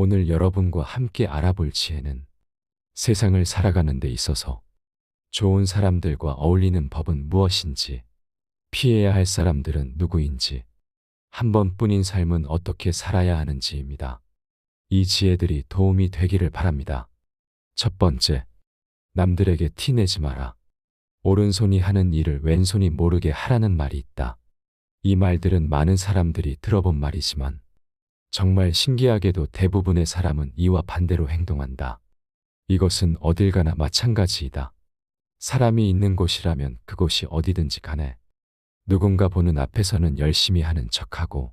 오늘 여러분과 함께 알아볼 지혜는 세상을 살아가는 데 있어서 좋은 사람들과 어울리는 법은 무엇인지, 피해야 할 사람들은 누구인지, 한 번뿐인 삶은 어떻게 살아야 하는지입니다. 이 지혜들이 도움이 되기를 바랍니다. 첫 번째, 남들에게 티내지 마라. 오른손이 하는 일을 왼손이 모르게 하라는 말이 있다. 이 말들은 많은 사람들이 들어본 말이지만 정말 신기하게도 대부분의 사람은 이와 반대로 행동한다. 이것은 어딜 가나 마찬가지이다. 사람이 있는 곳이라면 그곳이 어디든지 간에 누군가 보는 앞에서는 열심히 하는 척하고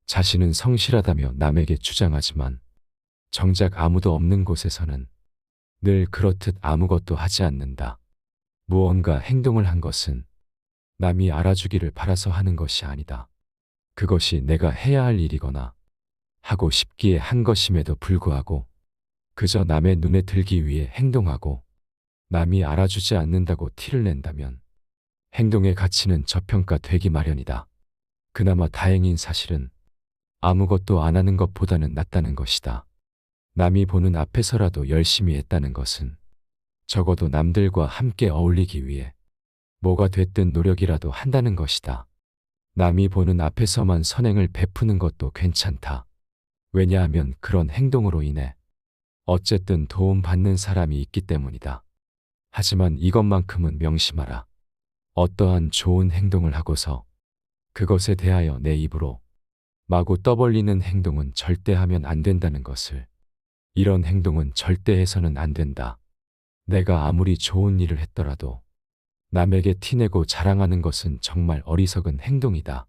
자신은 성실하다며 남에게 주장하지만 정작 아무도 없는 곳에서는 늘 그렇듯 아무것도 하지 않는다. 무언가 행동을 한 것은 남이 알아주기를 바라서 하는 것이 아니다. 그것이 내가 해야 할 일이거나 하고 싶기에 한 것임에도 불구하고 그저 남의 눈에 들기 위해 행동하고 남이 알아주지 않는다고 티를 낸다면 행동의 가치는 저평가되기 마련이다. 그나마 다행인 사실은 아무것도 안 하는 것보다는 낫다는 것이다. 남이 보는 앞에서라도 열심히 했다는 것은 적어도 남들과 함께 어울리기 위해 뭐가 됐든 노력이라도 한다는 것이다. 남이 보는 앞에서만 선행을 베푸는 것도 괜찮다. 왜냐하면 그런 행동으로 인해 어쨌든 도움받는 사람이 있기 때문이다. 하지만 이것만큼은 명심하라. 어떠한 좋은 행동을 하고서 그것에 대하여 내 입으로 마구 떠벌리는 행동은 절대 하면 안 된다는 것을. 이런 행동은 절대 해서는 안 된다. 내가 아무리 좋은 일을 했더라도 남에게 티내고 자랑하는 것은 정말 어리석은 행동이다.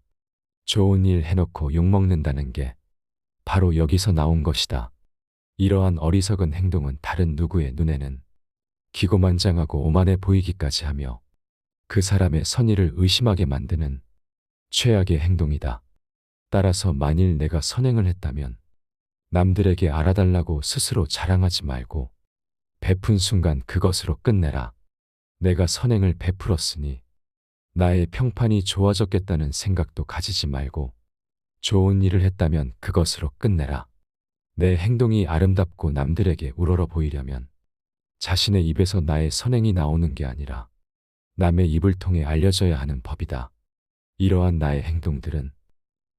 좋은 일 해놓고 욕먹는다는 게 바로 여기서 나온 것이다. 이러한 어리석은 행동은 다른 누구의 눈에는 기고만장하고 오만해 보이기까지 하며 그 사람의 선의를 의심하게 만드는 최악의 행동이다. 따라서 만일 내가 선행을 했다면 남들에게 알아달라고 스스로 자랑하지 말고 베푼 순간 그것으로 끝내라. 내가 선행을 베풀었으니 나의 평판이 좋아졌겠다는 생각도 가지지 말고 좋은 일을 했다면 그것으로 끝내라. 내 행동이 아름답고 남들에게 우러러 보이려면 자신의 입에서 나의 선행이 나오는 게 아니라 남의 입을 통해 알려져야 하는 법이다. 이러한 나의 행동들은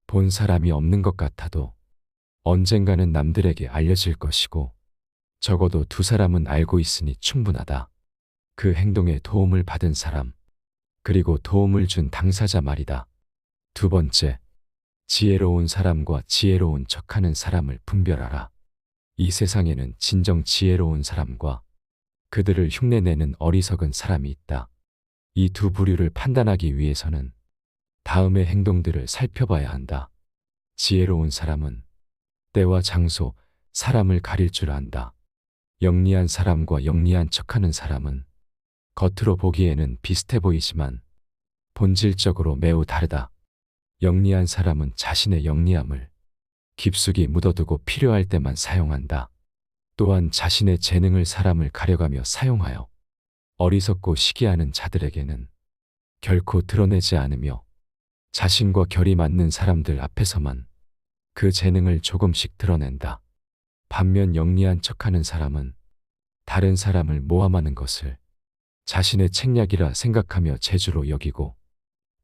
본 사람이 없는 것 같아도 언젠가는 남들에게 알려질 것이고 적어도 두 사람은 알고 있으니 충분하다. 그 행동에 도움을 받은 사람, 그리고 도움을 준 당사자 말이다. 두 번째, 지혜로운 사람과 지혜로운 척하는 사람을 분별하라. 이 세상에는 진정 지혜로운 사람과 그들을 흉내내는 어리석은 사람이 있다. 이 두 부류를 판단하기 위해서는 다음의 행동들을 살펴봐야 한다. 지혜로운 사람은 때와 장소, 사람을 가릴 줄 안다. 영리한 사람과 영리한 척하는 사람은 겉으로 보기에는 비슷해 보이지만 본질적으로 매우 다르다. 영리한 사람은 자신의 영리함을 깊숙이 묻어두고 필요할 때만 사용한다. 또한 자신의 재능을 사람을 가려가며 사용하여 어리석고 시기하는 자들에게는 결코 드러내지 않으며 자신과 결이 맞는 사람들 앞에서만 그 재능을 조금씩 드러낸다. 반면 영리한 척하는 사람은 다른 사람을 모함하는 것을 자신의 책략이라 생각하며 재주로 여기고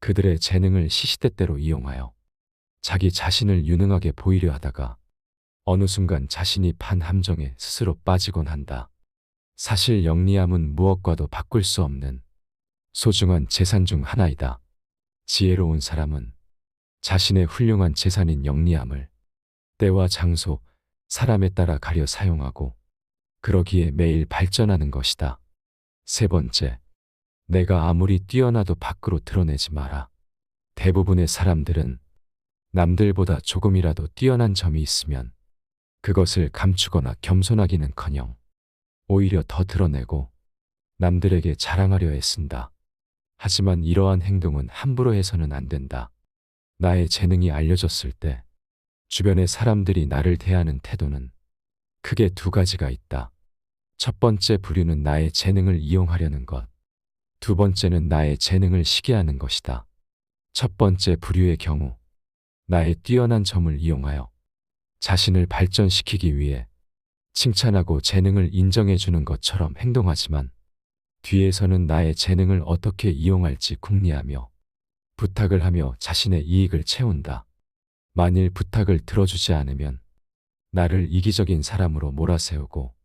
그들의 재능을 시시때때로 이용하여 자기 자신을 유능하게 보이려 하다가 어느 순간 자신이 판 함정에 스스로 빠지곤 한다. 사실 영리함은 무엇과도 바꿀 수 없는 소중한 재산 중 하나이다. 지혜로운 사람은 자신의 훌륭한 재산인 영리함을 때와 장소, 사람에 따라 가려 사용하고 그러기에 매일 발전하는 것이다. 세 번째, 내가 아무리 뛰어나도 밖으로 드러내지 마라. 대부분의 사람들은 남들보다 조금이라도 뛰어난 점이 있으면 그것을 감추거나 겸손하기는커녕 오히려 더 드러내고 남들에게 자랑하려 애쓴다. 하지만 이러한 행동은 함부로 해서는 안 된다. 나의 재능이 알려졌을 때 주변의 사람들이 나를 대하는 태도는 크게 두 가지가 있다. 첫 번째 부류는 나의 재능을 이용하려는 것. 두 번째는 나의 재능을 시기하는 것이다. 첫 번째 부류의 경우 나의 뛰어난 점을 이용하여 자신을 발전시키기 위해 칭찬하고 재능을 인정해 주는 것처럼 행동하지만 뒤에서는 나의 재능을 어떻게 이용할지 궁리하며 부탁을 하며 자신의 이익을 채운다. 만일 부탁을 들어주지 않으면 나를 이기적인 사람으로 몰아세우고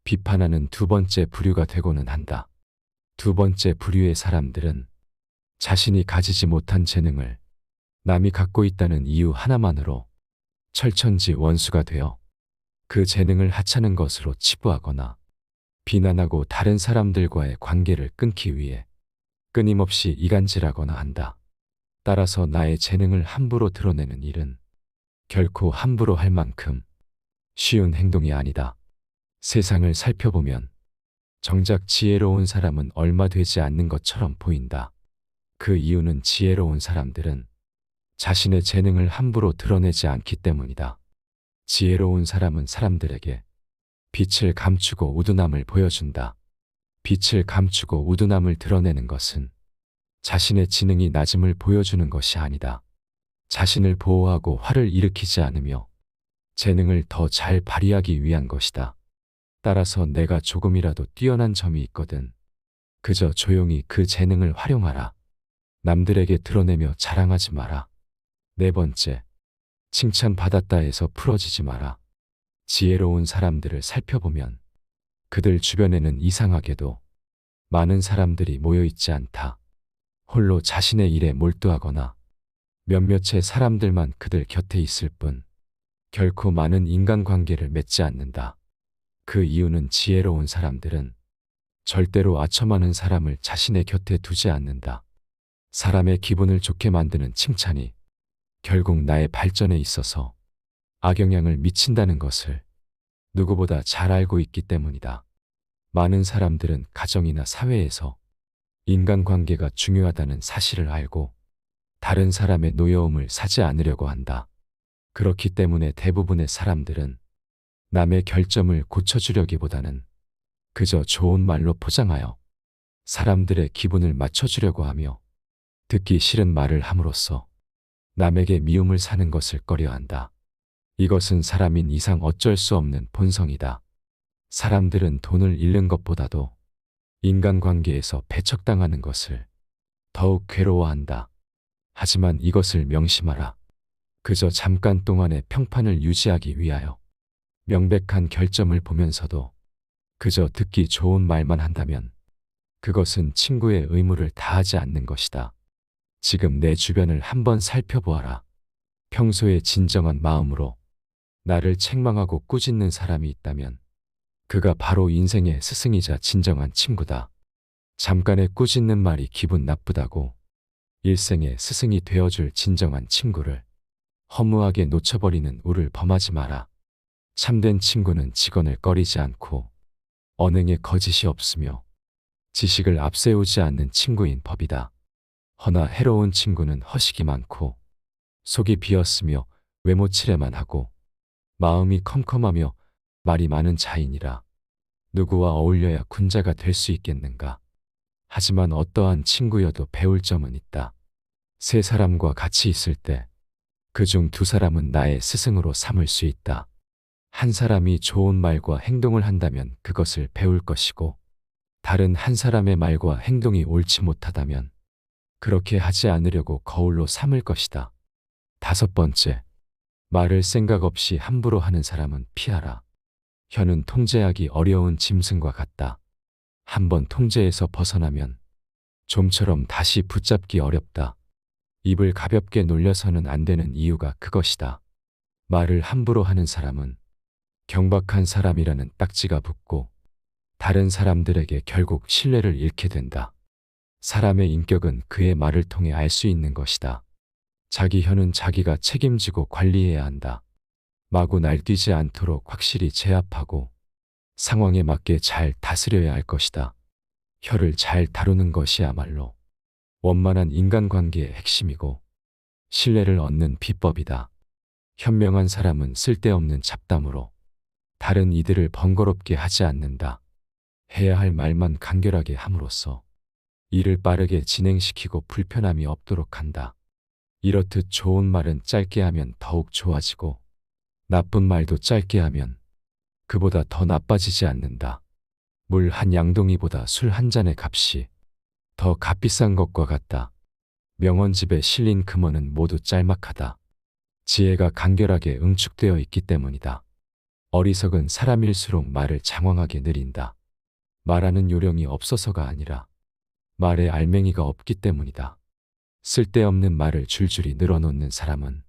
비판하는 두 번째 부류가 되고는 한다. 두 번째 부류의 사람들은 자신이 가지지 못한 재능을 남이 갖고 있다는 이유 하나만으로 철천지 원수가 되어 그 재능을 하찮은 것으로 치부하거나 비난하고 다른 사람들과의 관계를 끊기 위해 끊임없이 이간질하거나 한다. 따라서 나의 재능을 함부로 드러내는 일은 결코 함부로 할 만큼 쉬운 행동이 아니다. 세상을 살펴보면 정작 지혜로운 사람은 얼마 되지 않는 것처럼 보인다. 그 이유는 지혜로운 사람들은 자신의 재능을 함부로 드러내지 않기 때문이다. 지혜로운 사람은 사람들에게 빛을 감추고 우둔함을 보여준다. 빛을 감추고 우둔함을 드러내는 것은 자신의 지능이 낮음을 보여주는 것이 아니다. 자신을 보호하고 화를 일으키지 않으며 재능을 더 잘 발휘하기 위한 것이다. 따라서 내가 조금이라도 뛰어난 점이 있거든 그저 조용히 그 재능을 활용하라. 남들에게 드러내며 자랑하지 마라. 네 번째, 칭찬받았다 해서 풀어지지 마라. 지혜로운 사람들을 살펴보면 그들 주변에는 이상하게도 많은 사람들이 모여 있지 않다. 홀로 자신의 일에 몰두하거나 몇몇의 사람들만 그들 곁에 있을 뿐 결코 많은 인간관계를 맺지 않는다. 그 이유는 지혜로운 사람들은 절대로 아첨하는 사람을 자신의 곁에 두지 않는다. 사람의 기분을 좋게 만드는 칭찬이 결국 나의 발전에 있어서 악영향을 미친다는 것을 누구보다 잘 알고 있기 때문이다. 많은 사람들은 가정이나 사회에서 인간관계가 중요하다는 사실을 알고 다른 사람의 노여움을 사지 않으려고 한다. 그렇기 때문에 대부분의 사람들은 남의 결점을 고쳐주려기보다는 그저 좋은 말로 포장하여 사람들의 기분을 맞춰주려고 하며 듣기 싫은 말을 함으로써 남에게 미움을 사는 것을 꺼려한다. 이것은 사람인 이상 어쩔 수 없는 본성이다. 사람들은 돈을 잃는 것보다도 인간관계에서 배척당하는 것을 더욱 괴로워한다. 하지만 이것을 명심하라. 그저 잠깐 동안의 평판을 유지하기 위하여 명백한 결점을 보면서도 그저 듣기 좋은 말만 한다면 그것은 친구의 의무를 다하지 않는 것이다. 지금 내 주변을 한번 살펴보아라. 평소에 진정한 마음으로 나를 책망하고 꾸짖는 사람이 있다면 그가 바로 인생의 스승이자 진정한 친구다. 잠깐의 꾸짖는 말이 기분 나쁘다고 일생의 스승이 되어줄 진정한 친구를 허무하게 놓쳐버리는 우를 범하지 마라. 참된 친구는 직언을 꺼리지 않고 언행에 거짓이 없으며 지식을 앞세우지 않는 친구인 법이다. 허나 해로운 친구는 허식이 많고 속이 비었으며 외모치레만 하고 마음이 컴컴하며 말이 많은 자이니라. 누구와 어울려야 군자가 될 수 있겠는가. 하지만 어떠한 친구여도 배울 점은 있다. 세 사람과 같이 있을 때 그중 두 사람은 나의 스승으로 삼을 수 있다. 한 사람이 좋은 말과 행동을 한다면 그것을 배울 것이고 다른 한 사람의 말과 행동이 옳지 못하다면 그렇게 하지 않으려고 거울로 삼을 것이다. 다섯 번째, 말을 생각 없이 함부로 하는 사람은 피하라. 혀는 통제하기 어려운 짐승과 같다. 한번 통제에서 벗어나면 좀처럼 다시 붙잡기 어렵다. 입을 가볍게 놀려서는 안 되는 이유가 그것이다. 말을 함부로 하는 사람은 경박한 사람이라는 딱지가 붙고 다른 사람들에게 결국 신뢰를 잃게 된다. 사람의 인격은 그의 말을 통해 알 수 있는 것이다. 자기 혀는 자기가 책임지고 관리해야 한다. 마구 날뛰지 않도록 확실히 제압하고 상황에 맞게 잘 다스려야 할 것이다. 혀를 잘 다루는 것이야말로 원만한 인간관계의 핵심이고 신뢰를 얻는 비법이다. 현명한 사람은 쓸데없는 잡담으로 다른 이들을 번거롭게 하지 않는다. 해야 할 말만 간결하게 함으로써 일을 빠르게 진행시키고 불편함이 없도록 한다. 이렇듯 좋은 말은 짧게 하면 더욱 좋아지고 나쁜 말도 짧게 하면 그보다 더 나빠지지 않는다. 물 한 양동이보다 술 한 잔의 값이 더 값비싼 것과 같다. 명언집에 실린 금어는 모두 짤막하다. 지혜가 간결하게 응축되어 있기 때문이다. 어리석은 사람일수록 말을 장황하게 느린다. 말하는 요령이 없어서가 아니라 말에 알맹이가 없기 때문이다. 쓸데없는 말을 줄줄이 늘어놓는 사람은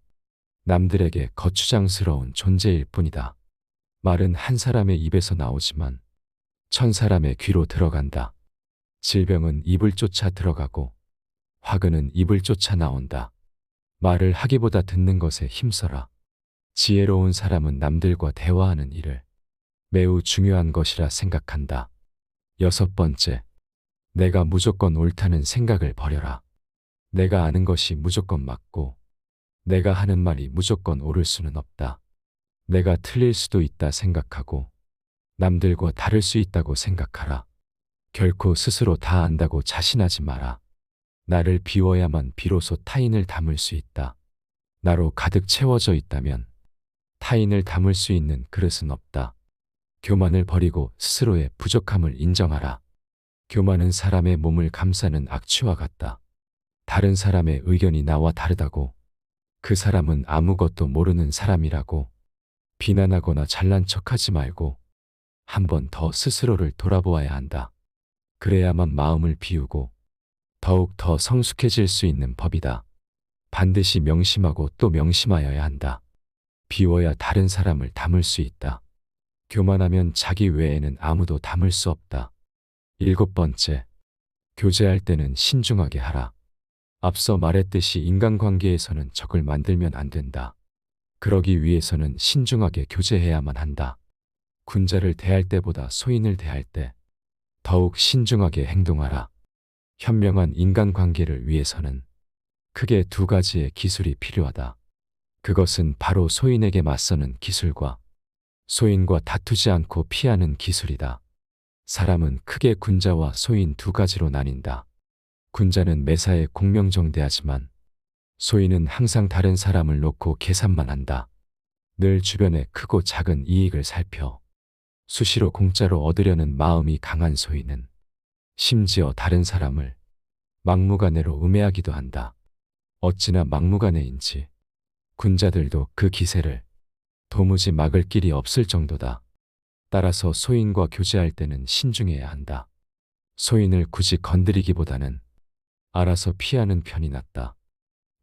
남들에게 거추장스러운 존재일 뿐이다. 말은 한 사람의 입에서 나오지만 천 사람의 귀로 들어간다. 질병은 입을 쫓아 들어가고 화근은 입을 쫓아 나온다. 말을 하기보다 듣는 것에 힘써라. 지혜로운 사람은 남들과 대화하는 일을 매우 중요한 것이라 생각한다. 6번째, 내가 무조건 옳다는 생각을 버려라. 내가 아는 것이 무조건 맞고 내가 하는 말이 무조건 옳을 수는 없다. 내가 틀릴 수도 있다 생각하고 남들과 다를 수 있다고 생각하라. 결코 스스로 다 안다고 자신하지 마라. 나를 비워야만 비로소 타인을 담을 수 있다. 나로 가득 채워져 있다면 타인을 담을 수 있는 그릇은 없다. 교만을 버리고 스스로의 부족함을 인정하라. 교만은 사람의 몸을 감싸는 악취와 같다. 다른 사람의 의견이 나와 다르다고 그 사람은 아무것도 모르는 사람이라고 비난하거나 잘난 척하지 말고 한 번 더 스스로를 돌아보아야 한다. 그래야만 마음을 비우고 더욱 더 성숙해질 수 있는 법이다. 반드시 명심하고 또 명심하여야 한다. 비워야 다른 사람을 담을 수 있다. 교만하면 자기 외에는 아무도 담을 수 없다. 7번째, 교제할 때는 신중하게 하라. 앞서 말했듯이 인간관계에서는 적을 만들면 안 된다. 그러기 위해서는 신중하게 교제해야만 한다. 군자를 대할 때보다 소인을 대할 때 더욱 신중하게 행동하라. 현명한 인간관계를 위해서는 크게 두 가지의 기술이 필요하다. 그것은 바로 소인에게 맞서는 기술과 소인과 다투지 않고 피하는 기술이다. 사람은 크게 군자와 소인 두 가지로 나뉜다. 군자는 매사에 공명정대하지만 소인은 항상 다른 사람을 놓고 계산만 한다. 늘 주변의 크고 작은 이익을 살펴 수시로 공짜로 얻으려는 마음이 강한 소인은 심지어 다른 사람을 막무가내로 음해하기도 한다. 어찌나 막무가내인지 군자들도 그 기세를 도무지 막을 길이 없을 정도다. 따라서 소인과 교제할 때는 신중해야 한다. 소인을 굳이 건드리기보다는 알아서 피하는 편이 낫다.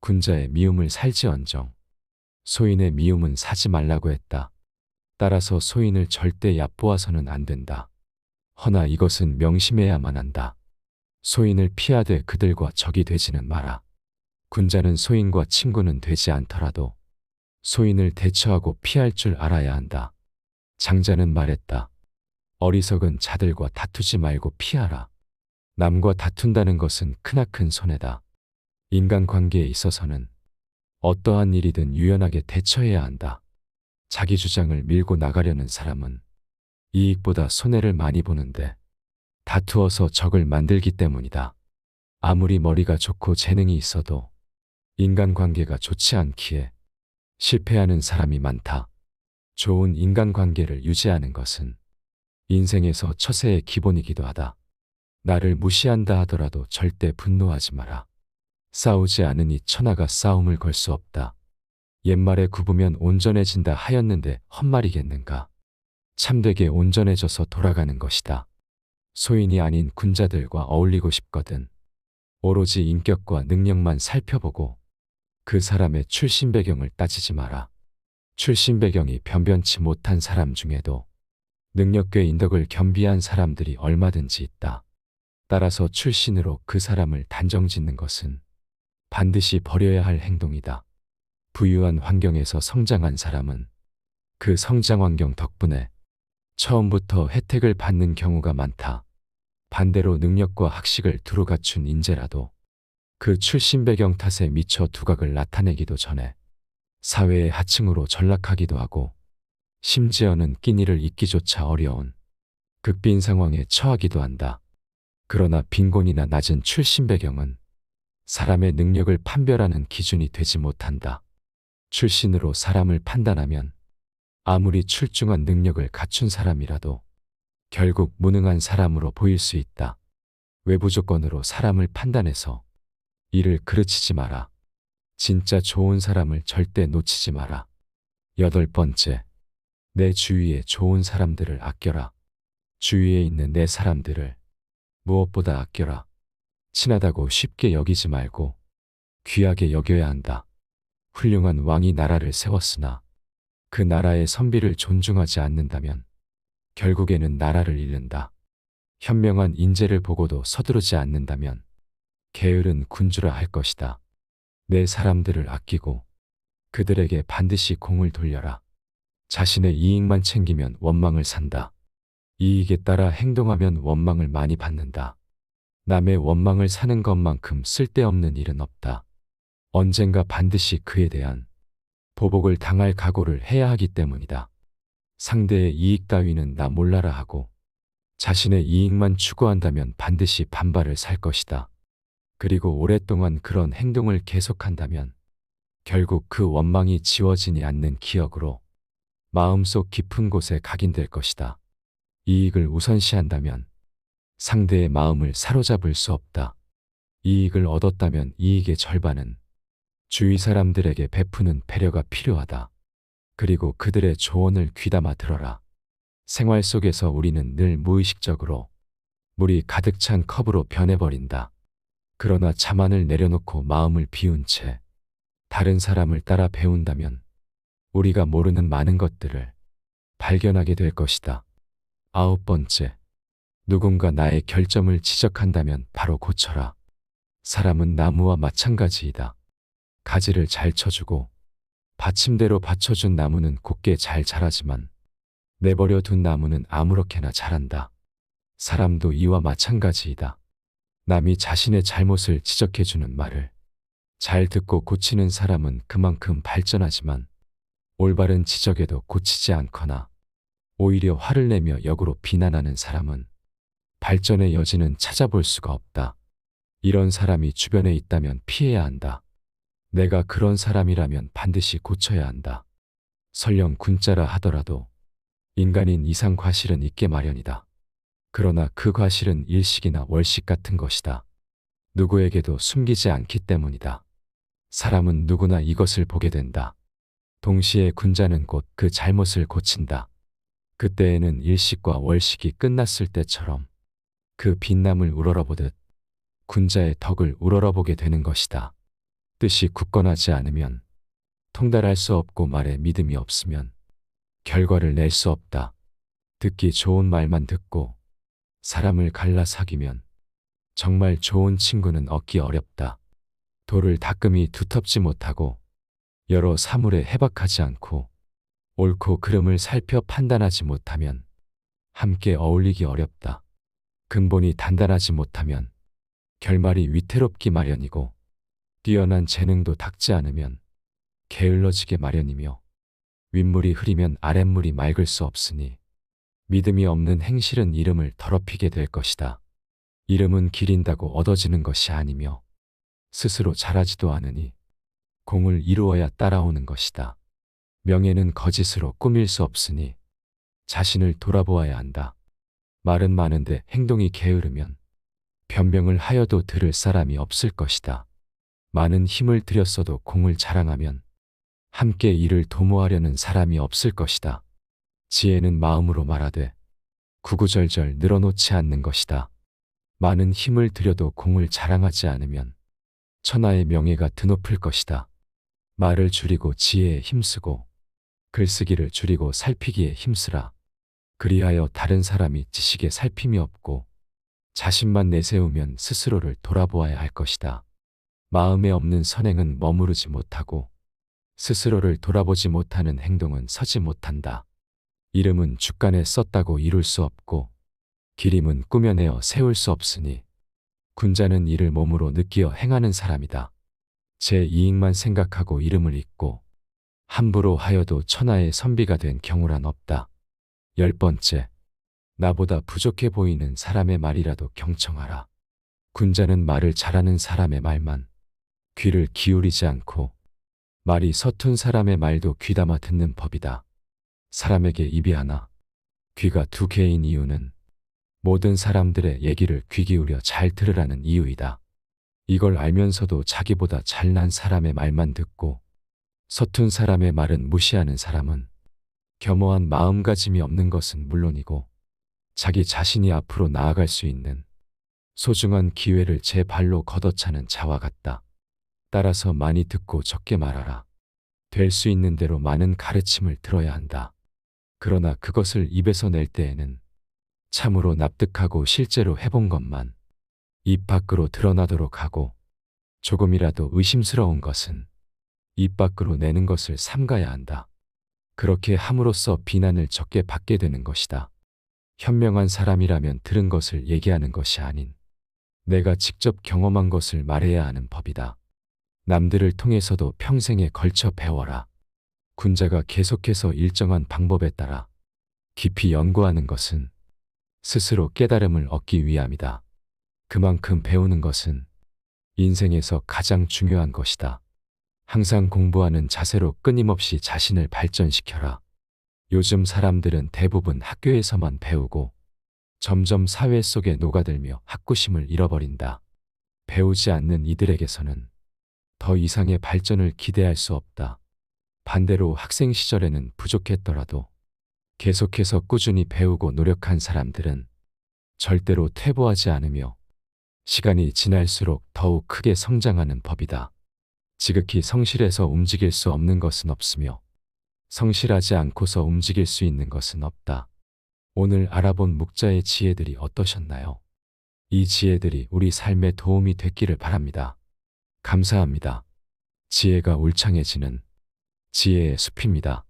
군자의 미움을 살지언정 소인의 미움은 사지 말라고 했다. 따라서 소인을 절대 얕보아서는 안 된다. 허나 이것은 명심해야만 한다. 소인을 피하되 그들과 적이 되지는 마라. 군자는 소인과 친구는 되지 않더라도 소인을 대처하고 피할 줄 알아야 한다. 장자는 말했다. 어리석은 자들과 다투지 말고 피하라. 남과 다툰다는 것은 크나큰 손해다. 인간관계에 있어서는 어떠한 일이든 유연하게 대처해야 한다. 자기 주장을 밀고 나가려는 사람은 이익보다 손해를 많이 보는데 다투어서 적을 만들기 때문이다. 아무리 머리가 좋고 재능이 있어도 인간관계가 좋지 않기에 실패하는 사람이 많다. 좋은 인간관계를 유지하는 것은 인생에서 처세의 기본이기도 하다. 나를 무시한다 하더라도 절대 분노하지 마라. 싸우지 않으니 천하가 싸움을 걸 수 없다. 옛말에 굽으면 온전해진다 하였는데 헛말이겠는가. 참되게 온전해져서 돌아가는 것이다. 소인이 아닌 군자들과 어울리고 싶거든 오로지 인격과 능력만 살펴보고 그 사람의 출신 배경을 따지지 마라. 출신 배경이 변변치 못한 사람 중에도 능력괴 인덕을 겸비한 사람들이 얼마든지 있다. 따라서 출신으로 그 사람을 단정짓는 것은 반드시 버려야 할 행동이다. 부유한 환경에서 성장한 사람은 그 성장 환경 덕분에 처음부터 혜택을 받는 경우가 많다. 반대로 능력과 학식을 두루 갖춘 인재라도 그 출신 배경 탓에 미처 두각을 나타내기도 전에 사회의 하층으로 전락하기도 하고 심지어는 끼니를 잇기조차 어려운 극빈 상황에 처하기도 한다. 그러나 빈곤이나 낮은 출신 배경은 사람의 능력을 판별하는 기준이 되지 못한다. 출신으로 사람을 판단하면 아무리 출중한 능력을 갖춘 사람이라도 결국 무능한 사람으로 보일 수 있다. 외부 조건으로 사람을 판단해서 이를 그르치지 마라. 진짜 좋은 사람을 절대 놓치지 마라. 8번째, 내 주위에 좋은 사람들을 아껴라. 주위에 있는 내 사람들을 무엇보다 아껴라. 친하다고 쉽게 여기지 말고 귀하게 여겨야 한다. 훌륭한 왕이 나라를 세웠으나 그 나라의 선비를 존중하지 않는다면 결국에는 나라를 잃는다. 현명한 인재를 보고도 서두르지 않는다면 게으른 군주라 할 것이다. 내 사람들을 아끼고 그들에게 반드시 공을 돌려라. 자신의 이익만 챙기면 원망을 산다. 이익에 따라 행동하면 원망을 많이 받는다. 남의 원망을 사는 것만큼 쓸데없는 일은 없다. 언젠가 반드시 그에 대한 보복을 당할 각오를 해야 하기 때문이다. 상대의 이익 따위는 나 몰라라 하고 자신의 이익만 추구한다면 반드시 반발을 살 것이다. 그리고 오랫동안 그런 행동을 계속한다면 결국 그 원망이 지워지지 않는 기억으로 마음속 깊은 곳에 각인될 것이다. 이익을 우선시한다면 상대의 마음을 사로잡을 수 없다. 이익을 얻었다면 이익의 절반은 주위 사람들에게 베푸는 배려가 필요하다. 그리고 그들의 조언을 귀담아 들어라. 생활 속에서 우리는 늘 무의식적으로 물이 가득 찬 컵으로 변해버린다. 그러나 자만을 내려놓고 마음을 비운 채 다른 사람을 따라 배운다면 우리가 모르는 많은 것들을 발견하게 될 것이다. 9번째, 누군가 나의 결점을 지적한다면 바로 고쳐라. 사람은 나무와 마찬가지이다. 가지를 잘 쳐주고 받침대로 받쳐준 나무는 곧게 잘 자라지만 내버려 둔 나무는 아무렇게나 자란다. 사람도 이와 마찬가지이다. 남이 자신의 잘못을 지적해주는 말을 잘 듣고 고치는 사람은 그만큼 발전하지만 올바른 지적에도 고치지 않거나 오히려 화를 내며 역으로 비난하는 사람은 발전의 여지는 찾아볼 수가 없다. 이런 사람이 주변에 있다면 피해야 한다. 내가 그런 사람이라면 반드시 고쳐야 한다. 설령 군자라 하더라도 인간인 이상 과실은 있게 마련이다. 그러나 그 과실은 일식이나 월식 같은 것이다. 누구에게도 숨기지 않기 때문이다. 사람은 누구나 이것을 보게 된다. 동시에 군자는 곧 그 잘못을 고친다. 그때에는 일식과 월식이 끝났을 때처럼 그 빛남을 우러러보듯 군자의 덕을 우러러보게 되는 것이다. 뜻이 굳건하지 않으면, 통달할 수 없고 말에 믿음이 없으면 결과를 낼 수 없다. 듣기 좋은 말만 듣고 사람을 갈라 사귀면 정말 좋은 친구는 얻기 어렵다. 돌을 닦음이 두텁지 못하고 여러 사물에 해박하지 않고 옳고 그름을 살펴 판단하지 못하면 함께 어울리기 어렵다. 근본이 단단하지 못하면 결말이 위태롭기 마련이고 뛰어난 재능도 닦지 않으면 게을러지게 마련이며 윗물이 흐리면 아랫물이 맑을 수 없으니 믿음이 없는 행실은 이름을 더럽히게 될 것이다. 이름은 기린다고 얻어지는 것이 아니며 스스로 자라지도 않으니 공을 이루어야 따라오는 것이다. 명예는 거짓으로 꾸밀 수 없으니 자신을 돌아보아야 한다. 말은 많은데 행동이 게으르면 변명을 하여도 들을 사람이 없을 것이다. 많은 힘을 들였어도 공을 자랑하면 함께 이를 도모하려는 사람이 없을 것이다. 지혜는 마음으로 말하되 구구절절 늘어놓지 않는 것이다. 많은 힘을 들여도 공을 자랑하지 않으면 천하의 명예가 드높을 것이다. 말을 줄이고 지혜에 힘쓰고 글쓰기를 줄이고 살피기에 힘쓰라. 그리하여 다른 사람이 지식에 살핌이 없고 자신만 내세우면 스스로를 돌아보아야 할 것이다. 마음에 없는 선행은 머무르지 못하고 스스로를 돌아보지 못하는 행동은 서지 못한다. 이름은 주간에 썼다고 이룰 수 없고 기림은 꾸며내어 세울 수 없으니 군자는 이를 몸으로 느끼어 행하는 사람이다. 제 이익만 생각하고 이름을 잊고 함부로 하여도 천하의 선비가 된 경우란 없다. 10번째, 나보다 부족해 보이는 사람의 말이라도 경청하라. 군자는 말을 잘하는 사람의 말만 귀를 기울이지 않고 말이 서툰 사람의 말도 귀담아 듣는 법이다. 사람에게 입이 하나, 귀가 두 개인 이유는 모든 사람들의 얘기를 귀 기울여 잘 들으라는 이유이다. 이걸 알면서도 자기보다 잘난 사람의 말만 듣고 서툰 사람의 말은 무시하는 사람은 겸허한 마음가짐이 없는 것은 물론이고 자기 자신이 앞으로 나아갈 수 있는 소중한 기회를 제 발로 걷어차는 자와 같다. 따라서 많이 듣고 적게 말하라. 될 수 있는 대로 많은 가르침을 들어야 한다. 그러나 그것을 입에서 낼 때에는 참으로 납득하고 실제로 해본 것만 입 밖으로 드러나도록 하고 조금이라도 의심스러운 것은 입 밖으로 내는 것을 삼가야 한다. 그렇게 함으로써 비난을 적게 받게 되는 것이다. 현명한 사람이라면 들은 것을 얘기하는 것이 아닌 내가 직접 경험한 것을 말해야 하는 법이다. 남들을 통해서도 평생에 걸쳐 배워라. 군자가 계속해서 일정한 방법에 따라 깊이 연구하는 것은 스스로 깨달음을 얻기 위함이다. 그만큼 배우는 것은 인생에서 가장 중요한 것이다. 항상 공부하는 자세로 끊임없이 자신을 발전시켜라. 요즘 사람들은 대부분 학교에서만 배우고 점점 사회 속에 녹아들며 학구심을 잃어버린다. 배우지 않는 이들에게서는 더 이상의 발전을 기대할 수 없다. 반대로 학생 시절에는 부족했더라도 계속해서 꾸준히 배우고 노력한 사람들은 절대로 퇴보하지 않으며 시간이 지날수록 더욱 크게 성장하는 법이다. 지극히 성실해서 움직일 수 없는 것은 없으며 성실하지 않고서 움직일 수 있는 것은 없다. 오늘 알아본 묵자의 지혜들이 어떠셨나요? 이 지혜들이 우리 삶에 도움이 됐기를 바랍니다. 감사합니다. 지혜가 울창해지는 지혜의 숲입니다.